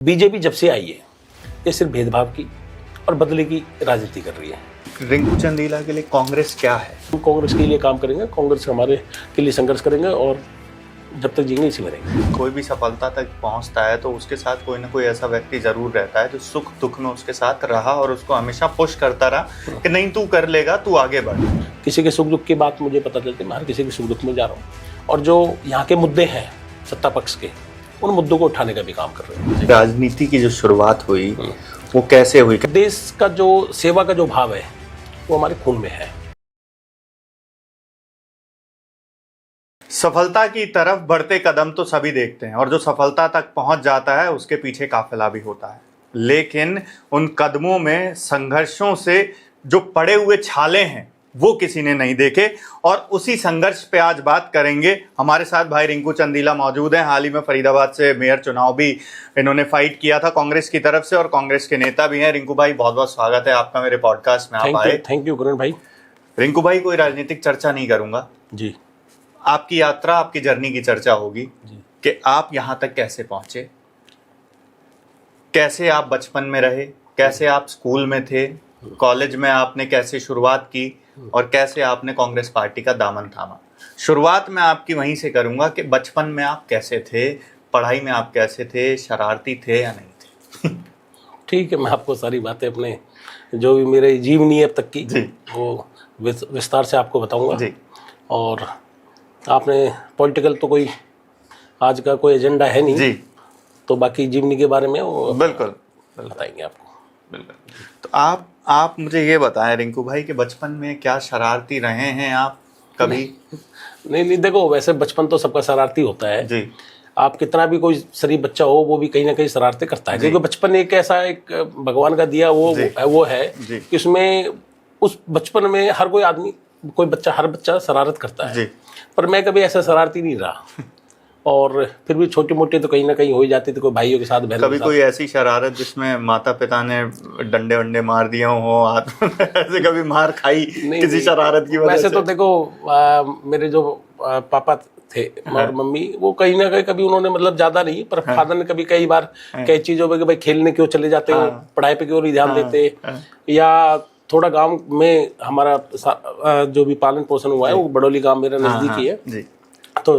BJP जब से आई है ये सिर्फ भेदभाव की और बदले की राजनीति कर रही है। रिंकू चंदीला के लिए कांग्रेस क्या है? हम कांग्रेस के लिए काम करेंगे, कांग्रेस हमारे के लिए संघर्ष करेंगे और जब तक जीएंगे इसी में रहेंगे। कोई भी सफलता तक पहुंचता है तो उसके साथ कोई ना कोई ऐसा व्यक्ति जरूर रहता है जो सुख दुख में उसके साथ रहा और उसको हमेशा पुश करता रहा कि नहीं तू कर लेगा, तू आगे बढ़। किसी के सुख दुख की बात मुझे पता चलती, मैं हर किसी के सुख दुख में जा रहा हूँ और जो यहाँ के मुद्दे हैं सत्ता पक्ष के, उन मुद्दों को उठाने का भी काम कर रहे हैं। राजनीति की जो शुरुआत हुई वो कैसे हुई? देश का जो सेवा का जो भाव है वो हमारे खून में है। सफलता की तरफ बढ़ते कदम तो सभी देखते हैं और जो सफलता तक पहुंच जाता है उसके पीछे काफिला भी होता है, लेकिन उन कदमों में संघर्षों से जो पड़े हुए छाले हैं वो किसी ने नहीं देखे और उसी संघर्ष पे आज बात करेंगे। हमारे साथ भाई रिंकू चंदीला मौजूद हैं। हाल ही में फरीदाबाद से मेयर चुनाव भी इन्होंने फाइट किया था कांग्रेस की तरफ से और कांग्रेस के नेता भी हैं। रिंकू भाई, बहुत बहुत स्वागत है आपका मेरे पॉडकास्ट में। आप आए। थैंक यू करण भाई। रिंकू भाई, कोई राजनीतिक चर्चा नहीं करूंगा जी। आपकी यात्रा, आपकी जर्नी की चर्चा होगी कि आप यहाँ तक कैसे पहुंचे, कैसे आप बचपन में रहे, कैसे आप स्कूल में थे, कॉलेज में आपने कैसे शुरुआत की और कैसे आपने कांग्रेस पार्टी का दामन थामा। शुरुआत में आपकी वहीं से करूंगा कि बचपन में आप कैसे थे, पढ़ाई में आप कैसे थे, शरारती थे या नहीं थे? ठीक है, मैं आपको सारी बातें अपने जो भी मेरे जीवनी है अब तक की वो विस्तार से आपको बताऊंगा जी। और आपने पॉलिटिकल तो कोई आज का कोई एजेंडा है नहीं जी, तो बाकी जीवनी के बारे में वो बिल्कुल बताएंगे आपको। बिल्कुल। तो आप मुझे ये बताएं रिंकू भाई कि बचपन में क्या शरारती रहे हैं आप कभी? नहीं, देखो वैसे बचपन तो सबका शरारती होता है जी। आप कितना भी कोई शरीफ बच्चा हो वो भी कहीं ना कहीं शरारतें करता है, क्योंकि बचपन एक ऐसा एक भगवान का दिया वो है कि उसमें उस बचपन में हर कोई आदमी, कोई बच्चा, हर बच्चा शरारत करता है जी। पर मैं कभी ऐसा शरारती नहीं रहा और फिर भी छोटी मोटी तो कहीं ना कहीं हो ही जाती थी, कोई भाइयों के साथ, बहनों के साथ। कोई ऐसी शरारत जिसमें माता पिता ने डंडे वंडे मार दिए हो ऐसे कभी मार खाई किसी शरारत की वजह से? वैसे तो देखो मेरे जो पापा थे और मम्मी, वो कहीं ना कहीं कभी उन्होंने मतलब ज्यादा नहीं, पर फादर ने कभी कई बार कई चीजों पे कि भाई खेलने क्यों चले जाते हो, पढ़ाई पे क्यों नहीं ध्यान देते, या थोड़ा गांव में हमारा जो भी पालन पोषण हुआ है वो बड़ौली गांव मेरा नजदीक ही है, तो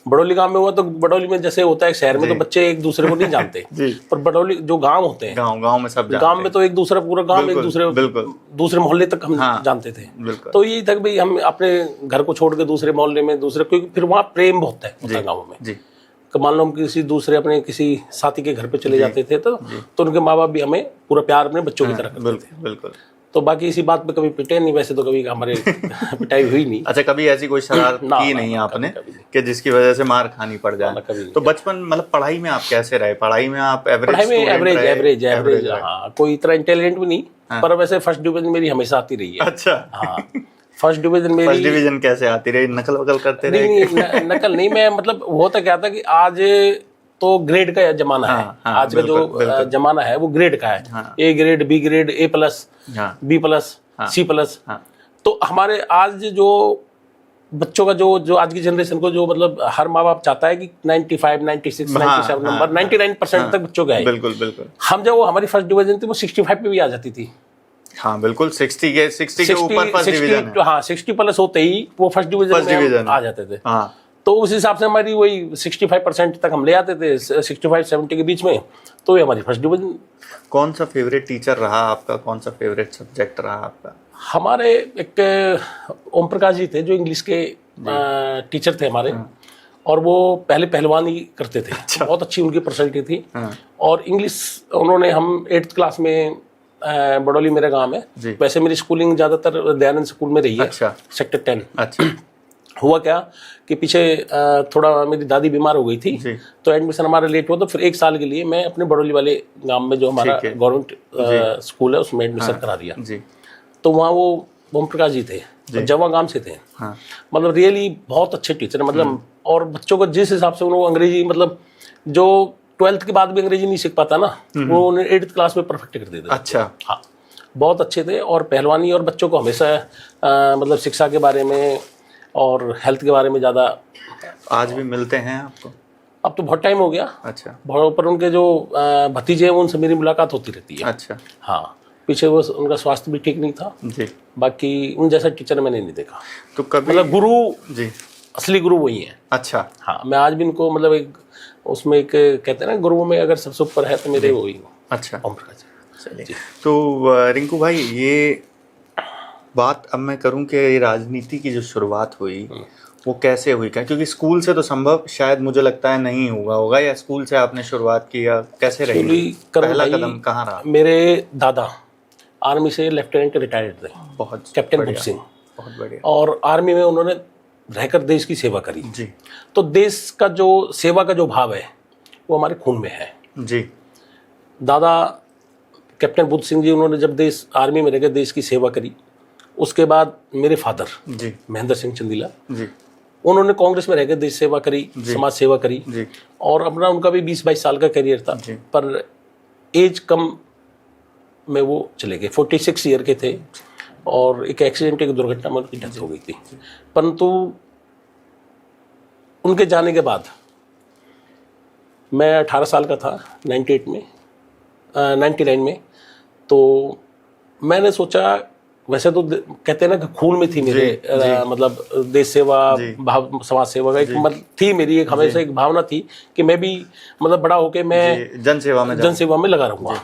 बड़ौली गांव में हुआ। तो बड़ौली में जैसे होता है शहर में तो बच्चे एक दूसरे को नहीं जानते पर बड़ौली जो गांव होते हैं, गांव में सब गांव में तो एक दूसरा पूरा गांव एक दूसरे दूसरे मोहल्ले तक हम जानते थे। तो यही था कि भाई हम अपने घर को छोड़ के दूसरे मोहल्ले में दूसरे, क्योंकि फिर वहाँ प्रेम बहुत है गाँव में। मान लो हम किसी दूसरे अपने किसी साथी के घर पे चले जाते थे तो उनके माँ बाप भी हमें पूरा प्यार अपने बच्चों की तरह करते थे। बिल्कुल। तो बाकी इसी बात पे कभी पिटे नहीं, वैसे तो कभी हमारे पिटाई हुई नहीं। अच्छा, कभी ऐसी कोई शरारत की नहीं आपने कि जिसकी वजह से मार खानी पड़ जाए? तो बचपन मतलब पढ़ाई में आप कैसे रहे? पढ़ाई में आप एवरेज? हाँ, कोई इतना इंटेलिजेंट भी नहीं, पर वैसे फर्स्ट डिवीजन मेरी हमेशा आती रही है। अच्छा। हाँ, फर्स्ट डिवीजन मेरी। फर्स्ट डिवीजन कैसे आती रही? नकल वकल करते रहे? नहीं, नकल नहीं, मैं मतलब होता क्या था कि आज तो ग्रेड का जमाना है। आज का जो जमाना है वो ग्रेड का है। A grade, B grade, A plus, B plus, C plus. तो हमारे आज जो बच्चों का जो आज की जनरेशन को जो मतलब हर माँ बाप चाहता है कि 95, 96, 97 नंबर 99% तक बच्चों का है। बिल्कुल। हम जब वो हमारी फर्स्ट डिवीजन थी वो 65 पे भी आ जाती थी। हाँ बिल्कुल, 60 के ऊपर फर्स्ट डिवीजन। हाँ, 60 प्लस होते ही वो फर्स्ट डिवीजन आ जाते थे। तो उस हिसाब से हमारी वही 65% तक हम ले आते थे, 65-70 के बीच में, तो ये हमारी फर्स्ट डिवीजन। कौन सा फेवरेट टीचर रहा आपका? कौन सा फेवरेट सब्जेक्ट रहा आपका? हमारे एक ओम प्रकाश जी थे जो इंग्लिश के टीचर थे हमारे, और वो पहले पहलवानी करते थे। अच्छा। बहुत अच्छी उनकी पर्सनैलिटी थी। और इंग्लिश उन्होंने, हम 8th क्लास में, बड़ौली मेरा गांव है, वैसे मेरी स्कूलिंग ज्यादातर दयानंद स्कूल में रही है। अच्छा। सेक्टर 10। अच्छा। हुआ क्या कि पीछे थोड़ा मेरी दादी बीमार हो गई थी तो एडमिशन हमारा लेट हुआ, तो फिर 1 साल के लिए मैं अपने बड़ौली वाले गांव में जो हमारा गवर्नमेंट स्कूल है उसमें एडमिशन करा दिया। तो वहाँ वो ओम प्रकाश जी थे, जवा गांव से थे। मतलब रियली बहुत अच्छे टीचर, मतलब और बच्चों को जिस हिसाब से उन्होंने अंग्रेजी, मतलब जो 12th के बाद भी अंग्रेजी नहीं सीख पाता ना, वो उन्हें 8th क्लास में परफेक्ट कर देते। अच्छा। हाँ, बहुत अच्छे थे। और पहलवानी और बच्चों को हमेशा मतलब शिक्षा के बारे में और हेल्थ के बारे में ज़्यादा। आज भी मिलते हैं आपको? अब तो बहुत टाइम हो गया। अच्छा पर उनके जो भतीजे हैं उनसे मेरी मुलाकात होती रहती है। अच्छा। हाँ, पीछे वो उनका स्वास्थ्य भी ठीक नहीं था जी। बाकी उन जैसा टीचर मैंने नहीं देखा। तो कभी मतलब गुरु, जी, असली गुरु वही है। अच्छा। हाँ, मैं आज भी इनको मतलब एक उसमें एक कहते हैं ना, गुरुओं में अगर सबसे ऊपर है तो मेरे वही अच्छा, ओम प्रकाश जी। चलिए। तो रिंकू भाई, ये बात अब मैं करूं कि राजनीति की जो शुरुआत हुई वो कैसे हुई? क्या क्योंकि स्कूल से तो संभव शायद मुझे लगता है नहीं हुआ होगा, या स्कूल से आपने शुरुआत की, या कैसे रही? पहला कदम कहाँ रहा? मेरे दादा आर्मी से लेफ्टिनेंट रिटायर्ड थे, बहुत कैप्टन बुद्ध सिंह, बहुत बढ़िया। और आर्मी में उन्होंने रहकर देश की सेवा करी जी तो देश का जो सेवा का जो भाव है वो हमारे खून में है। जी। दादा कैप्टन बुद्ध सिंह जी, उन्होंने जब देश आर्मी में रहकर देश की सेवा करी, उसके बाद मेरे फादर जी महेंद्र सिंह चंदीला, जी, उन्होंने कांग्रेस में रहकर देश सेवा करी, समाज सेवा करी जी और अपना उनका भी 20-22 साल का करियर था, जी। पर एज कम में वो चले गए। 46 ईयर के थे और एक एक्सीडेंट, एक दुर्घटना में उनकी डेथ हो गई थी। परंतु उनके जाने के बाद मैं 18 साल का था 99 में। तो मैंने सोचा, वैसे तो कहते हैं ना कि खून में थी मेरे, मतलब देश सेवा, भाव, समाज सेवा का एक मतलब थी मेरी, एक हमेशा एक भावना थी कि मैं भी मतलब बड़ा होके मैं जनसेवा में लगा रहूँगा।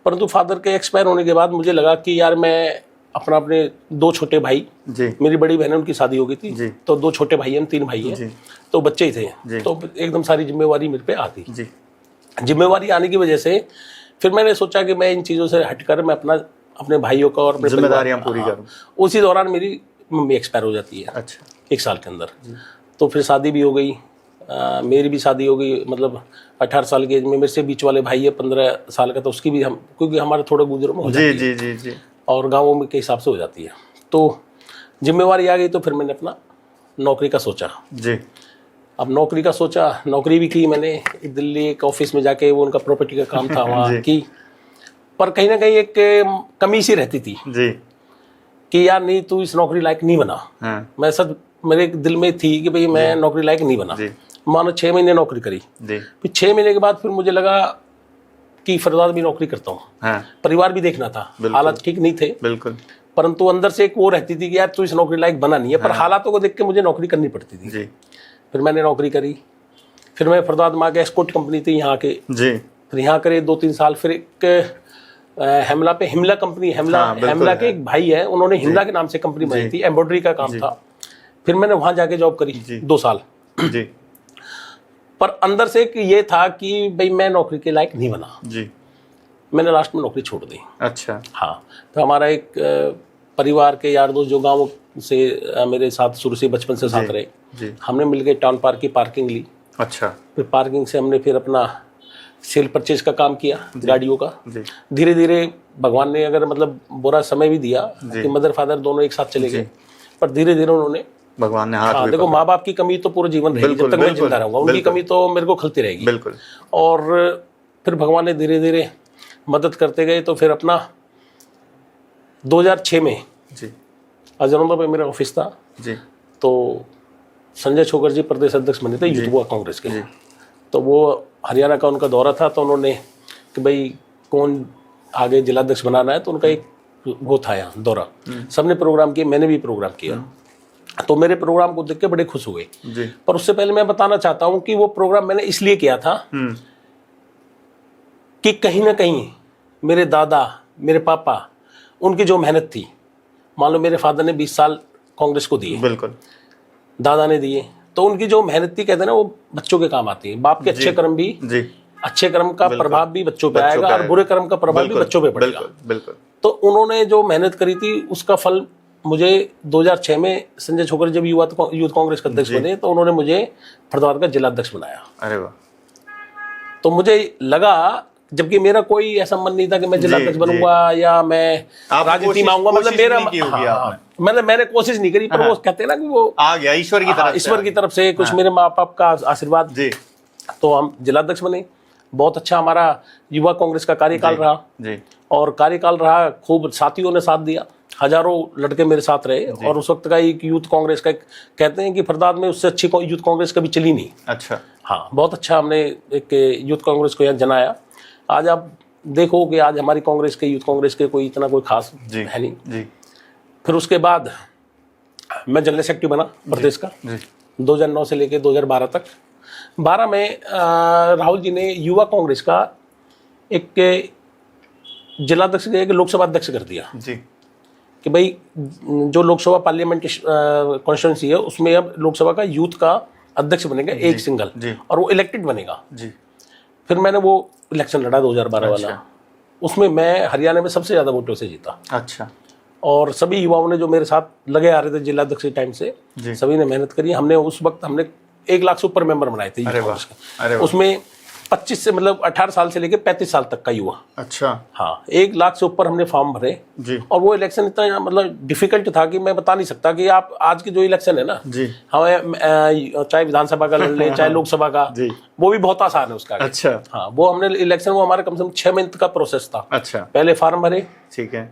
परंतु फादर के एक्सपायर होने के बाद मुझे लगा कि यार मैं अपने 2 छोटे भाई, मेरी बड़ी बहन उनकी शादी हो गई थी, तो 2 छोटे भाई हैं, 3 भाई हैं, तो बच्चे ही थे, तो एकदम सारी जिम्मेवारी मेरे पे आ गई। जिम्मेवारी आने की वजह से फिर मैंने सोचा कि मैं इन चीज़ों से हटकर मैं अपने भाइयों का और अपने जिम्मेदारियां पूरी करूं। उसी दौरान मेरी मम्मी एक्सपायर हो जाती है। अच्छा। 1 साल के अंदर। तो फिर शादी भी हो गई, मेरी भी शादी हो गई, मतलब 18 साल की एज में। मेरे से बीच वाले भाई है 15 साल का, तो उसकी भी हम, क्योंकि हमारे थोड़े गुजरों में हो जाती है जी और गाँवों में के हिसाब से हो जाती है। तो जिम्मेवारी आ गई, तो फिर मैंने अपना नौकरी का सोचा जी। अब नौकरी का सोचा, नौकरी भी की मैंने दिल्ली एक ऑफिस में जाके, वो उनका प्रॉपर्टी का काम था वहाँ की। पर कहीं ना कहीं एक कमी सी रहती थी जी कि यार नहीं, तू इस नौकरी लायक नहीं बना। मैं सच मेरे दिल में थी कि भाई मैं नौकरी लायक नहीं बना। मानो 6 महीने नौकरी करी, फिर 6 महीने के बाद फिर मुझे लगा कि फरीदाबाद भी नौकरी करता हूँ। परिवार भी देखना था, हालात ठीक नहीं थे बिल्कुल, परंतु अंदर से एक वो रहती थी कि यार तू इस नौकरी लायक बना नहीं है। पर हालातों को देख के मुझे नौकरी करनी पड़ती थी। फिर मैंने नौकरी करी, फिर मैं फरीदाबाद में आके, एस्कॉर्ट कंपनी थी यहाँ के, फिर यहाँ करे 2-3 साल। फिर एक हेमला पे, हिमला कंपनी, हेमला के एक भाई है, उन्होंने हिमला के नाम से कंपनी बनाई थी, एम्ब्रॉयडरी का काम था। फिर मैंने वहां जाके जॉब करी 2 साल। पर अंदर से ये था कि भाई मैं नौकरी के लायक नहीं बना। मैंने लास्ट में नौकरी छोड़ दी। अच्छा। हाँ, तो हमारा एक परिवार के यार दोस्त जो गाँव से मेरे साथ शुरू से बचपन से साथ रहे, हमने मिलकर टाउन पार्क की पार्किंग ली। अच्छा। फिर पार्किंग से हमने फिर अपना सेल परचेज का काम किया गाड़ियों का। धीरे धीरे भगवान ने अगर मतलब बुरा समय भी दिया कि मदर फादर दोनों एक साथ चले गए, पर धीरे धीरे उन्होंने, भगवान ने हाथ, देखो माँ बाप की कमी तो पूरा जीवन रहेगी, जब तक मैं जिंदा रहूंगा उनकी कमी तो मेरे को खलती रहेगी। बिल्कुल। और फिर भगवान ने धीरे धीरे मदद करते गए। तो फिर अपना 2006 में अजनौदा पे मेरा ऑफिस था, तो संजय छोकर जी प्रदेश अध्यक्ष बने थे युवा कांग्रेस के। तो वो हरियाणा का उनका दौरा था, तो उन्होंने कि भाई कौन आगे जिलाध्यक्ष बनाना है, तो उनका एक वो था यहाँ दौरा। सबने प्रोग्राम किया, मैंने भी प्रोग्राम किया। तो मेरे प्रोग्राम को देख के बड़े खुश हुए। पर उससे पहले मैं बताना चाहता हूँ कि वो प्रोग्राम मैंने इसलिए किया था कि कहीं ना कहीं मेरे दादा, मेरे पापा, उनकी जो मेहनत थी, मान लो मेरे फादर ने 20 साल कांग्रेस को दिए, बिल्कुल, दादा ने दिए, तो उनकी जो मेहनत थी, कहते हैं ना, वो बच्चों के काम आती है। बाप के अच्छे कर्म भी, अच्छे कर्म का प्रभाव भी बच्चों पे आएगा और बुरे कर्म का प्रभाव भी बच्चों पे पड़ेगा। बिल्कुल। तो उन्होंने जो मेहनत करी थी उसका फल मुझे 2006 में संजय छोकर जब यूथ कांग्रेस के अध्यक्ष बने, तो उन्होंने मुझे फरीदाबाद का जिला अध्यक्ष बनाया। अरे वाह। तो मुझे लगा, जबकि मेरा कोई ऐसा मन नहीं था कि मैं जिला अध्यक्ष बनूंगा या मैं राजनीति में आऊंगा, मतलब मेरा मतलब मैंने कोशिश नहीं करी, पर वो कहते हैं ना कि वो आ गया ईश्वर की तरफ से कुछ, मेरे माँ बाप का आशीर्वाद। तो हम जिला अध्यक्ष बने। बहुत अच्छा हमारा युवा कांग्रेस का कार्यकाल रहा, और कार्यकाल रहा, खूब साथियों ने साथ दिया। हजारों लड़के मेरे साथ रहे। और उस वक्त का एक यूथ कांग्रेस का कहते हैं कि फरदाद में उससे अच्छी यूथ कांग्रेस कभी चली नहीं। अच्छा। हाँ, बहुत अच्छा हमने एक यूथ कांग्रेस को यहाँ जनाया। आज आप देखो कि आज हमारी कांग्रेस के यूथ कांग्रेस के कोई इतना कोई खास है नहीं जी। फिर उसके बाद मैं जनरल सेक्रेटरी बना प्रदेश का 2009 से लेकर 2012 तक। 12 में राहुल जी ने युवा कांग्रेस का एक जिलाध्यक्ष एक लोकसभा अध्यक्ष कर दिया जी कि भाई जो लोकसभा पार्लियामेंट कॉन्स्टिट्यूंसी है उसमें अब लोकसभा का यूथ का अध्यक्ष बनेगा एक सिंगल, और वो इलेक्टेड बनेगा जी। फिर मैंने वो इलेक्शन लड़ा 2012 वाला। उसमें मैं हरियाणा में सबसे ज़्यादा वोटों से जीता। अच्छा। और सभी युवाओं ने जो मेरे साथ लगे आ रहे थे जिलाध्यक्ष के टाइम से, सभी ने मेहनत करी। हमने उस वक्त 1 लाख से ऊपर मेंबर बनाए थे यूथ कांग्रेस के। उसमें 25 से मतलब 18 साल से लेकर 35 साल तक का युवा। अच्छा। हाँ, 1 लाख से ऊपर हमने फॉर्म भरे जी। और वो इलेक्शन इतना मतलब डिफिकल्ट था कि मैं बता नहीं सकता कि आप आज की जो इलेक्शन है ना जी, हमें चाहे विधानसभा का लड़ लें चाहे लोकसभा का जी, वो भी बहुत आसान है उसका। अच्छा। हाँ, वो हमने इलेक्शन वो हमारा कम से कम 6 महीने का प्रोसेस था। अच्छा। पहले फार्म भरे, ठीक है,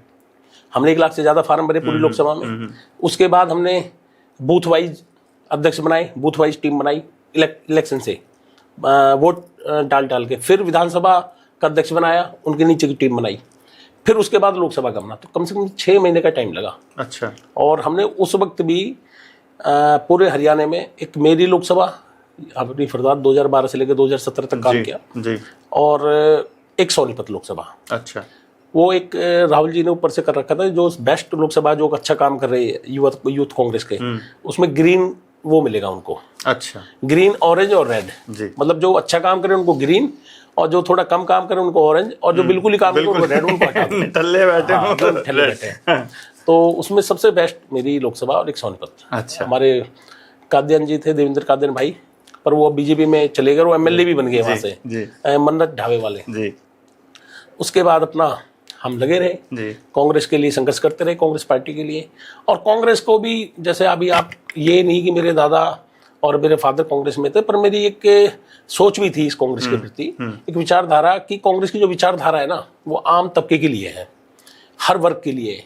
हमने 1 लाख से ज्यादा फार्म भरे पूरी लोकसभा में। उसके बाद हमने बूथ वाइज अध्यक्ष बनाए, बूथ वाइज टीम बनाई इलेक्शन से वोट डाल के। फिर विधानसभा का अध्यक्ष बनाया, उनके नीचे की टीम बनाई। फिर उसके बाद लोकसभा का बना। तो कम से कम 6 महीने का टाइम लगा। अच्छा। और हमने उस वक्त भी पूरे हरियाणा में एक मेरी लोकसभा अपनी फरदाद 2012 से लेकर 2017 तक काम किया जी। और एक सोनीपत लोकसभा। अच्छा। वो एक राहुल जी ने ऊपर से कर रखा था, जो बेस्ट लोकसभा जो अच्छा काम कर रही है यूथ कांग्रेस के, उसमें ग्रीन वो मिलेगा उनको। अच्छा। ग्रीन, ऑरेंज और रेड जी। मतलब जो अच्छा काम करे उनको ग्रीन, और जो थोड़ा कम काम करे उनको ऑरेंज, और जो बिल्कुल ही काम करे उनको रेड। उनको टल्ले बैठे। तो उसमें सबसे बेस्ट मेरी लोकसभा और एक सोनीपत। अच्छा। हमारे कादियान जी थे, देवेंद्र कादियान भाई, पर वो बीजेपी में चले गए, वो एमएलए भी बन गए वहां से, मन्नत ढाबे वाले जी। उसके बाद अपना हम लगे रहे कांग्रेस के लिए, संघर्ष करते रहे कांग्रेस पार्टी के लिए। और कांग्रेस को भी जैसे अभी आप ये नहीं कि मेरे दादा और मेरे फादर कांग्रेस में थे, पर मेरी एक सोच भी थी इस कांग्रेस के प्रति, एक विचारधारा कि कांग्रेस की जो विचारधारा है ना, वो आम तबके के लिए है, हर वर्ग के लिए।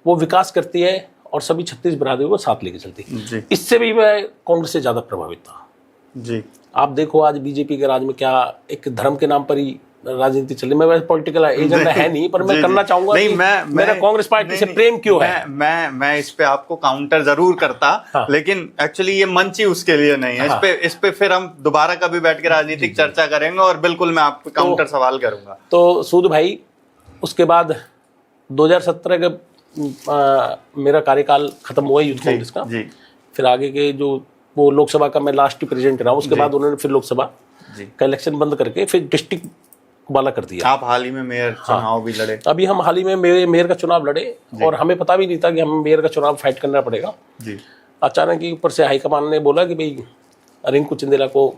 वो विकास करती है और सभी 36 बिरादरियों को साथ लेके चलती है। इससे भी मैं कांग्रेस से ज्यादा प्रभावित था जी। आप देखो आज बीजेपी के राज में क्या एक धर्म के नाम पर ही राजनीति चल रही। मैं पॉलिटिकल एजेंडा है नहीं, पर मैं करना चाहूंगा कि मेरा कांग्रेस पार्टी से प्रेम क्यों है। मैं इस पे आपको काउंटर जरूर करता, हाँ। लेकिन एक्चुअली ये मंच ही उसके लिए नहीं है। हाँ। इस पे फिर हम दोबारा कभी बैठ के राजनीतिक चर्चा करेंगे, और बिल्कुल मैं आपको काउंटर सवाल करूंगा। तो सूद भाई, उसके बाद 2017 का मेरा कार्यकाल खत्म हुआ यूथ कांग्रेस का। फिर आगे के जो वो लोकसभा का मैं लास्ट प्रेसिडेंट रहा, उसके बाद उन्होंने फिर लोकसभा का इलेक्शन बंद करके फिर डिस्ट्रिक्ट वाला कर दिया। आप हाल ही में मेयर चुनाव भी लड़े। अभी हम हाल ही में मेयर का चुनाव लड़े, और हमें पता भी नहीं था कि हमें मेयर का चुनाव फाइट करना पड़ेगा जी। अचानक ही ऊपर से हाईकमान ने बोला कि भाई रिंकू चिंदेला को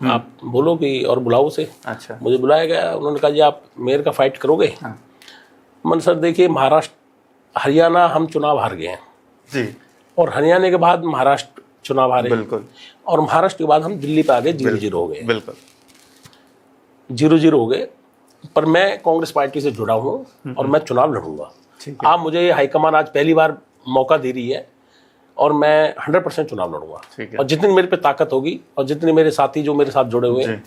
आप बोलो कि और बुलाओ उसे। अच्छा। मुझे बुलाया गया, उन्होंने कहा जी आप मेयर का फाइट करोगे। हाँ। मन सर देखिए, महाराष्ट्र हरियाणा हम चुनाव हार गए हैं जी, और हरियाणा के बाद महाराष्ट्र चुनाव हारे, बिल्कुल, और महाराष्ट्र के बाद हम दिल्ली पे आ गए, 0-0 हो गए, बिल्कुल 0-0 हो गए। पर मैं कांग्रेस पार्टी से जुड़ा हूँ और मैं चुनाव लड़ूंगा। आप मुझे हाईकमान आज पहली बार मौका दे रही है, और मैं 100% चुनाव लड़ूंगा। और जितनी मेरे पे ताकत होगी, और जितने मेरे साथी जो मेरे साथ जुड़े हुए हैं,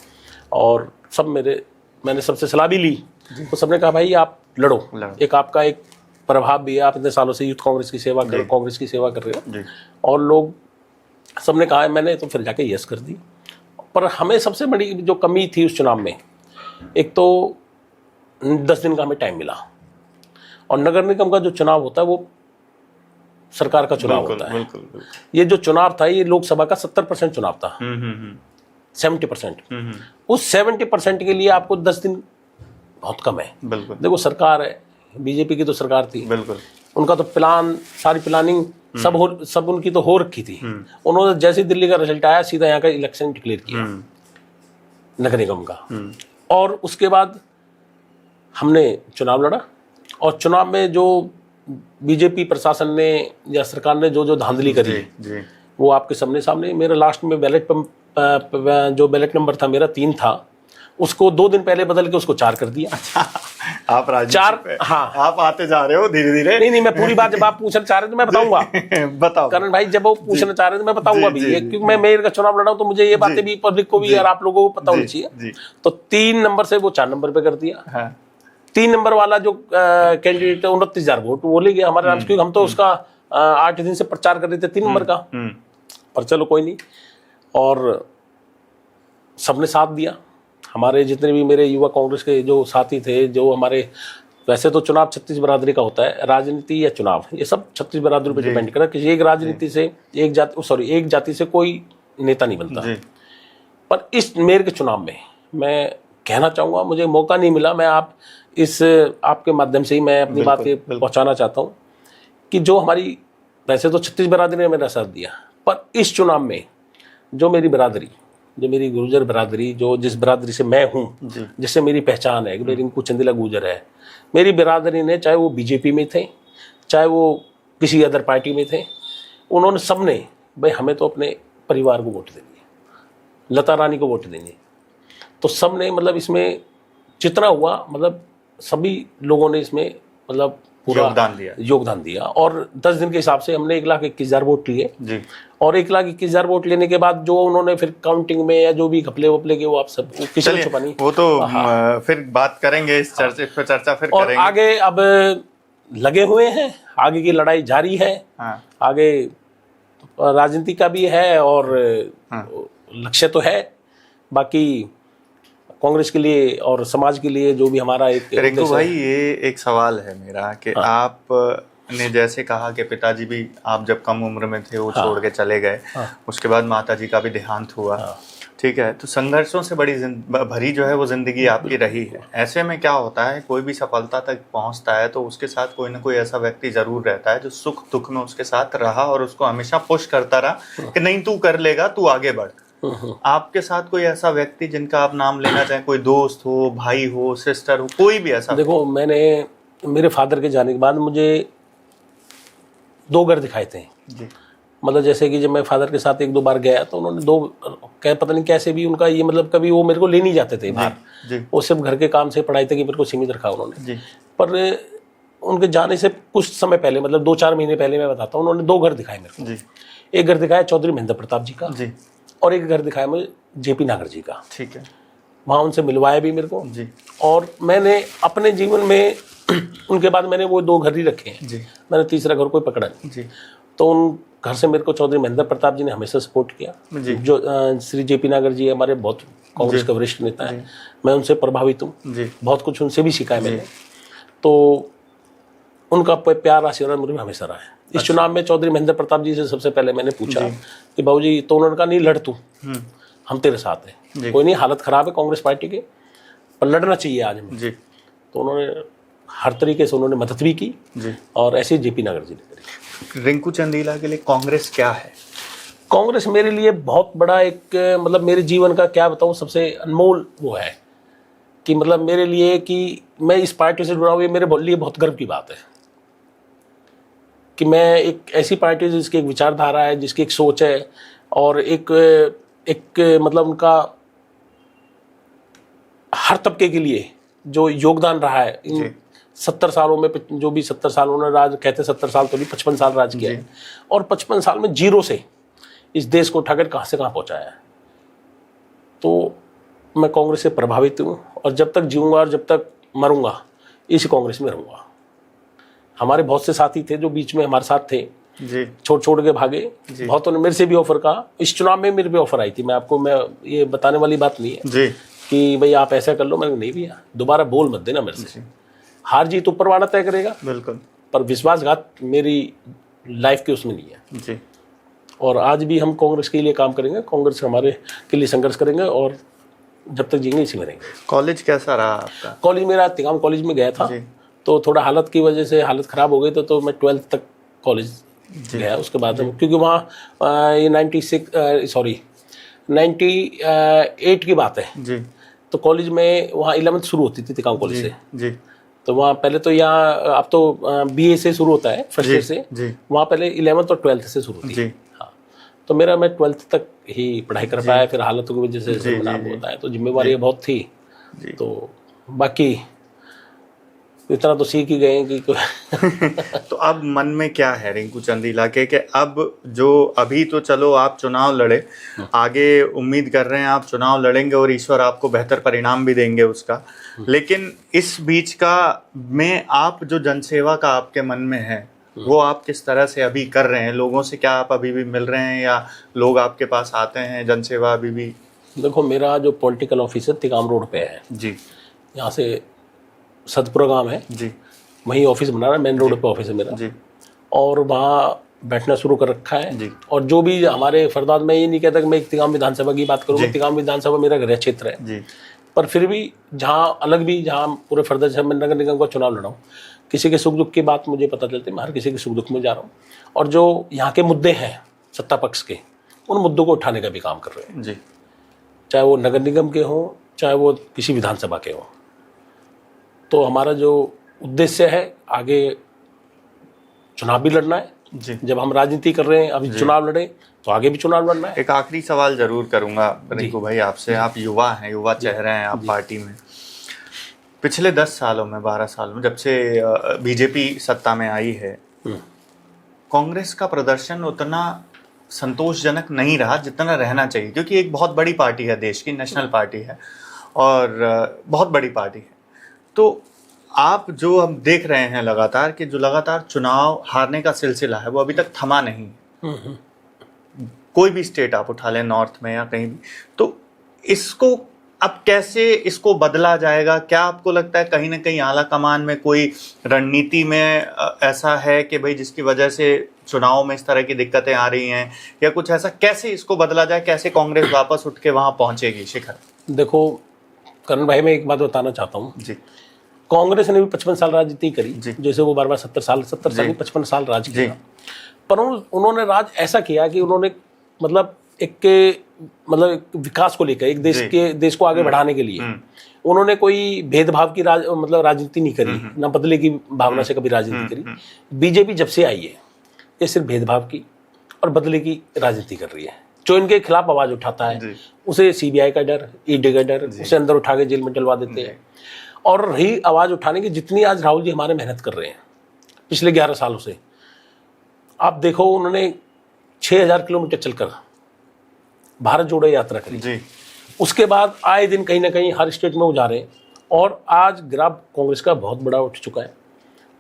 और सब मैंने सबसे सलाह भी ली, तो सबने कहा भाई आप लड़ो। एक आपका एक प्रभाव भी है, आप इतने सालों से यूथ कांग्रेस की सेवा कर, कांग्रेस की सेवा कर रहे हो, और लोग सबने कहा है। मैंने तो फिर जाके यस कर दी। पर हमें सबसे बड़ी जो कमी थी उस चुनाव में, एक तो 10 दिन का हमें टाइम मिला, और नगर निगम का जो चुनाव होता है वो सरकार का चुनाव होता है। बिल्कुल। ये जो चुनाव था, ये लोकसभा का 70% चुनाव था, 70%। उस 70% के लिए आपको 10 दिन बहुत कम है। बिल्कुल। देखो सरकार है, बीजेपी की तो सरकार थी, बिल्कुल, उनका तो प्लान, सारी प्लानिंग सब उनकी तो हो रखी थी। उन्होंने जैसे दिल्ली का रिजल्ट आया, सीधा यहाँ का इलेक्शन डिक्लेयर किया नगर निगम का, और उसके बाद हमने चुनाव लड़ा। और चुनाव में जो बीजेपी प्रशासन ने या सरकार ने जो धांधली करी जी। वो आपके सामने मेरा लास्ट में जो बैलेट नंबर था मेरा 3 था, उसको 2 दिन पहले बदल के उसको 4 कर दिया। आप राजनीति चार, पे हाँ। आप आते जा रहे हो धीरे धीरे। नहीं, मैं पूरी बात जब आप पूछना चाह रहे थे मैं बताऊंगा। बताओ करण भाई जब वो पूछना चाह रहे थे मैं बताऊंगा जी, भी, जी, क्योंकि मैं मेयर का चुनाव लड़ा हूं तो मुझे ये बातें भी पब्लिक को भी और आप लोगों को पता होनी चाहिए। तो 3 नंबर से वो 4 नंबर पे कर दिया। हाँ। 3 नंबर वाला जो कैंडिडेट है 29,000 वोट वो ले गया हमारे नाम से, क्योंकि हम तो उसका 8 दिन से प्रचार कर रहे थे 3 नंबर का। पर चलो कोई नहीं, और सबने साथ दिया। हमारे जितने भी मेरे युवा कांग्रेस के जो साथी थे, जो हमारे, वैसे तो चुनाव 36 बरादरी का होता है, राजनीति या चुनाव ये सब 36 बरादरी पर डिपेंड करता है। किसी एक राजनीति से एक जाति से कोई नेता नहीं बनता। पर इस मेयर के चुनाव में मैं कहना चाहूँगा, मुझे मौका नहीं मिला, मैं आपके माध्यम से ही मैं अपनी बात पहुँचाना चाहता हूँ कि जो हमारी, वैसे तो 36 बरादरी ने मेरा साथ दिया, पर इस चुनाव में जो मेरी बरादरी, जो मेरी गुर्जर बरादरी, जो जिस बरादरी से मैं हूँ, जिससे मेरी पहचान है कि मेरी रिंकू चंदेला गुर्जर है, मेरी बरादरी ने, चाहे वो बीजेपी में थे, चाहे वो किसी अदर पार्टी में थे, उन्होंने सबने भाई हमें तो अपने परिवार को वोट देनी है, लता रानी को वोट देनी है। तो सबने मतलब इसमें जितना हुआ, मतलब सभी लोगों ने इसमें मतलब पूरा योगदान दिया। और 10 दिन के हिसाब से हमने 1,21,000 वोट लिए। और 1,21,000 वोट लेने के बाद जो उन्होंने फिर काउंटिंग में या जो भी घपले वपले के, वो आप सब किसी ने छुपा नहीं, वो तो फिर बात करेंगे इस चर्चा फिर और करेंगे। आगे अब लगे हुए हैं, आगे की लड़ाई जारी है। आगे राजनीति का भी है और लक्ष्य तो है, बाकी कांग्रेस के लिए और समाज के लिए जो भी हमारा एक रिंकू भाई, ये एक सवाल है मेरा कि आपने जैसे कहा कि पिताजी भी आप जब कम उम्र में थे वो छोड़ के चले गए, उसके बाद माताजी का भी देहांत हुआ, ठीक है, तो संघर्षों से भरी जो है वो जिंदगी आपकी रही है। ऐसे में क्या होता है, कोई भी सफलता तक पहुंचता है तो उसके साथ कोई ना कोई ऐसा व्यक्ति जरूर रहता है जो सुख दुख में उसके साथ रहा और उसको हमेशा पुश करता रहा कि नहीं तू कर लेगा, तू आगे बढ़। आपके साथ कोई ऐसा व्यक्ति जिनका आप नाम लेना चाहें, कोई दोस्त हो, भाई हो, सिस्टर हो, कोई भी ऐसा? देखो, मैंने मेरे फादर के जाने के बाद मुझे 2 घर दिखाए थे जी। मतलब जैसे कि जब मैं फादर के साथ 1-2 बार गया तो उन्होंने 2, पता नहीं कैसे भी उनका ये, मतलब कभी वो मेरे को ले नहीं जाते थे बाहर, वो सिर्फ घर के काम से, पढ़ाई तक ही मेरे को सीमित रखा उन्होंने जी। पर उनके जाने से कुछ समय पहले, मतलब 2-4 महीने पहले मैं बताता हूँ, उन्होंने 2 घर दिखाए मेरे को जी। एक घर दिखाया चौधरी महेंद्र प्रताप जी का जी, और एक घर दिखाया मुझे जेपी नागर जी का, ठीक है। वहाँ उनसे मिलवाया भी मेरे को जी। और मैंने अपने जीवन में उनके बाद मैंने वो 2 घर ही रखे हैं जी। मैंने तीसरा घर कोई पकड़ा नहीं जी। तो उन घर से मेरे को चौधरी महेंद्र प्रताप जी ने हमेशा सपोर्ट किया जी। जो श्री जेपी नागर जी हमारे बहुत कांग्रेस के वरिष्ठ नेता हैं, मैं उनसे प्रभावित हूँ, बहुत कुछ उनसे भी सीखा है मैंने। तो उनका प्यार आशीर्वाद मुझे हमेशा रहा है। इस चुनाव में चौधरी महेंद्र प्रताप जी से सबसे पहले मैंने पूछा कि बाबूजी, तो उन्होंने कहा नहीं लड़ तू, हम तेरे साथ हैं, कोई नहीं, हालत खराब है कांग्रेस पार्टी के, पर लड़ना चाहिए आज में जी। तो उन्होंने हर तरीके से उन्होंने मदद भी की जी। और ऐसे जेपी नागर जी ने करी। रिंकू चंदेला के लिए कांग्रेस क्या है? कांग्रेस मेरे लिए बहुत बड़ा एक, मतलब मेरे जीवन का क्या बताऊं, सबसे अनमोल वो है कि मतलब मेरे लिए कि मैं इस पार्टी से जुड़ा हुआ, ये मेरे लिए बहुत गर्व की बात है कि मैं एक ऐसी पार्टी जिसकी एक विचारधारा है, जिसकी एक सोच है, और एक मतलब उनका हर तबके के लिए जो योगदान रहा है इन 70 सालों में, जो भी 70 साल उन्होंने राज, कहते 70 साल तो नहीं, 55 साल राज किया है, और 55 साल में जीरो से इस देश को उठाकर कहाँ से कहाँ पहुँचाया है। तो मैं कांग्रेस से प्रभावित हूँ, और जब तक जीऊँगा और जब तक मरूँगा इसी कांग्रेस में रहूँगा। हमारे बहुत से साथी थे जो बीच में हमारे साथ थे जी, छोड़ के भागे, बहुतों ने मेरे से भी ऑफर कहा, इस चुनाव में मेरे पे ऑफर आई थी, मैं ये बताने वाली बात नहीं है जी कि भाई आप ऐसा कर लो, मैंने नहीं भैया, दोबारा बोल मत देना मेरे से, हार जीत ऊपर वाला तय करेगा बिल्कुल, पर विश्वासघात मेरी लाइफ के उसमें नहीं है जी। और आज भी हम कांग्रेस के लिए काम करेंगे, कांग्रेस हमारे के लिए संघर्ष करेंगे, और जब तक जीएंगे इसी में रहेंगे। कॉलेज कैसा रहा आपका? कॉलेज मेरा तिगाम कॉलेज में गया था, तो थोड़ा हालत की वजह से हालत ख़राब हो गई, तो मैं 12th तक कॉलेज गया। उसके बाद क्योंकि वहाँ ये 98 की बात है जी, तो कॉलेज में वहाँ 11th शुरू होती थी तिगाम कॉलेज से जी। तो वहाँ पहले तो यहाँ, अब तो BA से शुरू होता है, फर्स्ट ईयर से, वहाँ पहले 11th और 12th से शुरू होती है। हाँ, तो मैं 12th तक ही पढ़ाई कर पाया, फिर हालतों की वजह से होता है, तो जिम्मेवारी बहुत थी। तो बाकी तो इतना तो सीख ही गए हैं कि तो अब मन में क्या है रिंकू चंदेला के कि अब जो अभी तो चलो आप चुनाव लड़े, आगे उम्मीद कर रहे हैं आप चुनाव लड़ेंगे और ईश्वर आपको बेहतर परिणाम भी देंगे उसका, लेकिन इस बीच का में आप जो जनसेवा का आपके मन में है वो आप किस तरह से अभी कर रहे हैं? लोगों से क्या आप अभी भी मिल रहे हैं या लोग आपके पास आते हैं? जनसेवा अभी भी? देखो, मेरा जो पॉलिटिकल ऑफिस है तिगाम रोड पे है जी, यहाँ से सतपुरा गांव है जी, वहीं ऑफिस बना रहा है, मेन रोड पे ऑफिस है मेरा जी, और वहाँ बैठना शुरू कर रखा है जी। और जो भी हमारे फरदाद में ये नहीं कहता कि मैं एक तिगाम विधानसभा की बात करूँगा, जी। तिगाम विधानसभा मेरा गृह क्षेत्र है जी, पर फिर भी जहाँ अलग भी जहाँ पूरे फरदाद से मैं नगर निगम का चुनाव लड़ा हूँ, किसी के सुख दुख की बात मुझे पता चलती है, मैं हर किसी के सुख दुख में जा रहा हूँ और जो यहाँ के मुद्दे हैं सत्ता पक्ष के उन मुद्दों को उठाने का भी काम कर रहे हैं, जी, चाहे वो नगर निगम के हों चाहे वो किसी विधानसभा के हों। तो हमारा जो उद्देश्य है आगे चुनाव भी लड़ना है। जी। जब हम राजनीति कर रहे हैं अभी चुनाव लड़े तो आगे भी चुनाव लड़ना है। एक आखिरी सवाल जरूर करूंगा रिंकू भाई आपसे, आप युवा हैं, युवा चेहरे हैं आप पार्टी में। पिछले 10 सालों में 12 सालों में जब से बीजेपी सत्ता में आई है, कांग्रेस का प्रदर्शन उतना संतोषजनक नहीं रहा जितना रहना चाहिए, क्योंकि एक बहुत बड़ी पार्टी है, देश की नेशनल पार्टी है और बहुत बड़ी पार्टी है। तो आप जो हम देख रहे हैं लगातार कि जो लगातार चुनाव हारने का सिलसिला है वो अभी तक थमा नहीं है। कोई भी स्टेट आप उठा लें नॉर्थ में या कहीं भी, तो इसको अब कैसे इसको बदला जाएगा? क्या आपको लगता है कहीं ना कहीं आला कमान में कोई रणनीति में ऐसा है कि भाई जिसकी वजह से चुनाव में इस तरह की दिक्कतें आ रही हैं या कुछ ऐसा? कैसे इसको बदला जाए, कैसे कांग्रेस वापस उठ के वहां पहुंचेगी शिखर? देखो करण भाई, मैं एक बात बताना चाहता हूँ जी, कांग्रेस ने भी 55 साल राजनीति करी, जी। जैसे वो बार 70 साल 55 साल राज जी। किया, पर उन्होंने राज ऐसा किया कि उन्होंने मतलब एक विकास को लेकर एक देश को आगे बढ़ाने के लिए उन्होंने कोई भेदभाव की राजनीति नहीं करी, ना बदले की भावना से कभी राजनीति करी। बीजेपी जब से आई है ये सिर्फ भेदभाव की और बदले की राजनीति कर रही है। जो इनके खिलाफ आवाज उठाता है उसे सीबीआई का डर, ईडी का डर, उसे अंदर उठा के जेल में डलवा देते हैं। और रही आवाज उठाने की, जितनी आज राहुल जी हमारे मेहनत कर रहे हैं पिछले 11 सालों से, आप देखो उन्होंने 6000 किलोमीटर चलकर भारत जोड़ो यात्रा करी जी। उसके बाद आए दिन कहीं ना कहीं हर स्टेट में वो जा रहे हैं और आज ग्राफ कांग्रेस का बहुत बड़ा उठ चुका है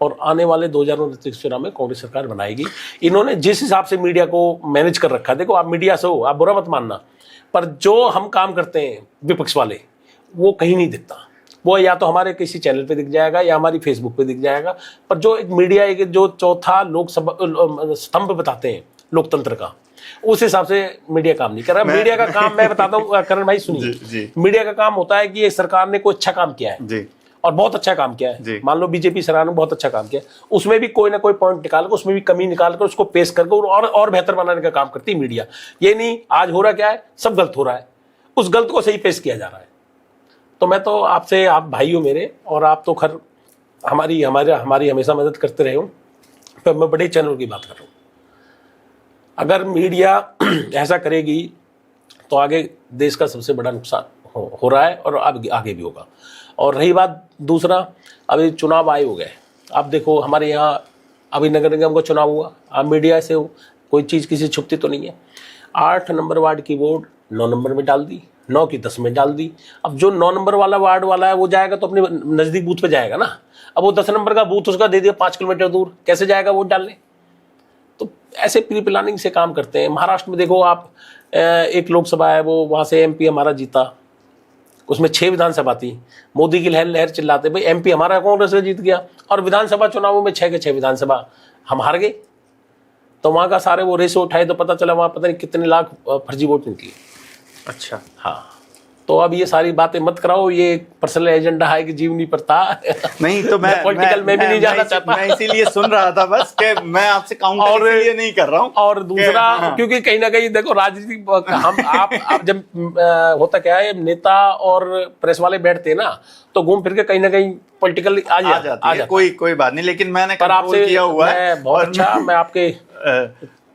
और आने वाले 2029 चुनाव में कांग्रेस सरकार बनाएगी। इन्होंने जिस हिसाब से मीडिया को मैनेज कर रखा है, देखो आप मीडिया से हो, आप बुरा मत मानना, पर जो हम काम करते हैं विपक्ष वाले वो कहीं नहीं दिखता। वो या तो हमारे किसी चैनल पे दिख जाएगा या हमारी फेसबुक पे दिख जाएगा, पर जो एक मीडिया एक जो चौथा लोकसभा स्तंभ बताते हैं लोकतंत्र का, उस हिसाब से मीडिया काम नहीं कर रहा। मीडिया का काम मैं बताता हूँ करण भाई, सुनिए। मीडिया का काम होता है कि ये सरकार ने कोई अच्छा काम किया है जी, और बहुत अच्छा काम किया है, मान लो बीजेपी सरकार ने बहुत अच्छा काम किया, उसमें भी कोई ना कोई पॉइंट निकाल कर, उसमें भी कमी निकाल कर उसको पेश करके और बेहतर बनाने का काम करती है मीडिया। ये नहीं आज हो रहा क्या है, सब गलत हो रहा है, उस गलत को सही पेश किया जा रहा है। तो मैं तो आपसे, आप भाई हो मेरे और आप तो खैर हमारी हमेशा मदद करते रहे हो, तो मैं बड़े चैनल की बात कर रहा हूँ। अगर मीडिया ऐसा करेगी तो आगे देश का सबसे बड़ा नुकसान हो रहा है और आगे भी होगा। और रही बात दूसरा, अभी चुनाव आए हो गए, आप देखो हमारे यहाँ अभी नगर निगम का चुनाव हुआ, आप मीडिया से हो, कोई चीज़ किसी छुपती तो नहीं है। 8 नंबर वार्ड की वोट 9 नंबर में डाल दी, 9 की 10 में डाल दी। अब जो 9 नंबर वाला वार्ड वाला है वो जाएगा तो अपने नज़दीक बूथ पे जाएगा ना, अब वो 10 नंबर का बूथ उसका दे दिया 5 किलोमीटर दूर, कैसे जाएगा वोट डालने? तो ऐसे प्री प्लानिंग से काम करते हैं। महाराष्ट्र में देखो आप, एक लोकसभा है वो, वहाँ से एमपी हमारा जीता, उसमें 6 विधानसभा थी, मोदी की लहर चिल्लाते भाई एमपी हमारा कांग्रेस से जीत गया, और विधानसभा चुनावों में 6 के 6 विधानसभा हम हार गए। तो वहाँ का सारे वो रेशो उठाए तो पता चला वहाँ पता नहीं कितने लाख फर्जी वोट निकली। अच्छा, हाँ, तो अब ये सारी बातें मत कराओ, ये पर्सनल एजेंडा है कि जीवनी पर था नहीं तो मैं पॉलिटिकल में भी नहीं जाना चाहता, मैं इसीलिए सुन रहा था बस कि मैं आपसे काउंटर इसलिए नहीं कर रहा हूँ। और दूसरा क्योंकि कहीं ना कहीं देखो राजनीति हम आप जब होता क्या है, नेता और प्रेस वाले बैठते हैं ना तो घूम फिर के कहीं ना कहीं पॉलिटिकल आ जाती है। कोई बात नहीं, लेकिन मैंने पर आपसे किया हुआ है बहुत अच्छा, मैं आपके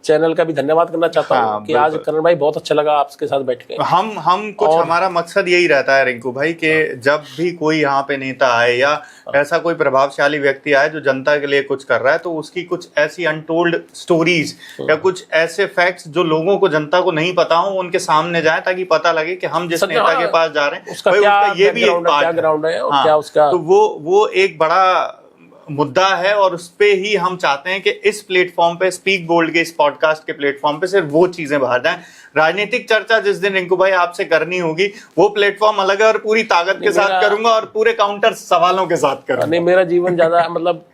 चैनल का भी धन्यवाद करना चाहता हूँ कि आज करण भाई बहुत अच्छा लगा आपके साथ बैठ के। हम कुछ हमारा मकसद यही रहता है रिंकू भाई कि जब भी कोई यहाँ पे नेता आए या ऐसा कोई प्रभावशाली व्यक्ति आए जो जनता के लिए कुछ कर रहा है, तो उसकी कुछ ऐसी अनटोल्ड स्टोरीज या कुछ ऐसे फैक्ट्स जो लोगों को, जनता को नहीं पता हो, उनके सामने जाए ताकि पता लगे कि हम जिस नेता के पास जा रहे हैं उसका ये भी एक बैकग्राउंड है और क्या उसका, तो वो एक बड़ा मुद्दा है। और उस पे ही हम चाहते हैं कि इस प्लेटफॉर्म पे, स्पीक बोल्ड के इस पॉडकास्ट के प्लेटफॉर्म पे सिर्फ वो चीजें बाहर जाएं। राजनीतिक चर्चा जिस दिन रिंकू भाई आपसे करनी होगी वो प्लेटफॉर्म अलग है और पूरी ताकत के साथ करूंगा और पूरे काउंटर सवालों के साथ करूंगा। नहीं, मेरा जीवन ज्यादा मतलब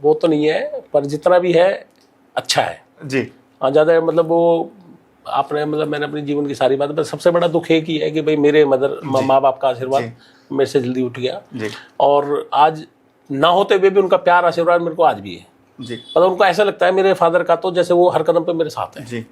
वो तो नहीं है, पर जितना भी है अच्छा है जी। ज्यादा मतलब वो आपने मतलब मैंने अपने जीवन की सारी बातें, सबसे बड़ा दुख एक ही है कि भाई मेरे माँ बाप का आशीर्वाद मेरे से जल्दी उठ गया जी। और आज ना होते हुए भी उनका प्यार आशीर्वाद मेरे को आज भी है जी। मतलब उनको ऐसा लगता है मेरे फादर का, तो जैसे वो हर कदम पे मेरे साथ है जी।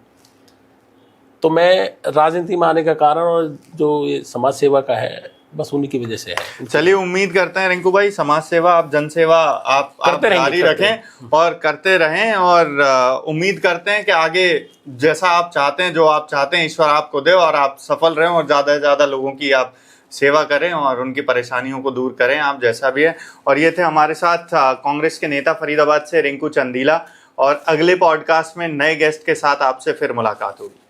तो मैं राजनीति में आने का कारण और जो ये समाज सेवा का है बस उन्हीं की वजह से है। चलिए, उम्मीद करते हैं रिंकू भाई समाज सेवा, आप जनसेवा आप जारी रखें और करते रहें और उम्मीद करते हैं कि आगे जैसा आप चाहते हैं, जो आप चाहते हैं, ईश्वर आपको दे और आप सफल रहें और ज्यादा से ज्यादा लोगों की आप सेवा करें और उनकी परेशानियों को दूर करें, आप जैसा भी है। और ये थे हमारे साथ कांग्रेस के नेता फरीदाबाद से रिंकू चंदीला, और अगले पॉडकास्ट में नए गेस्ट के साथ आपसे फिर मुलाकात होगी।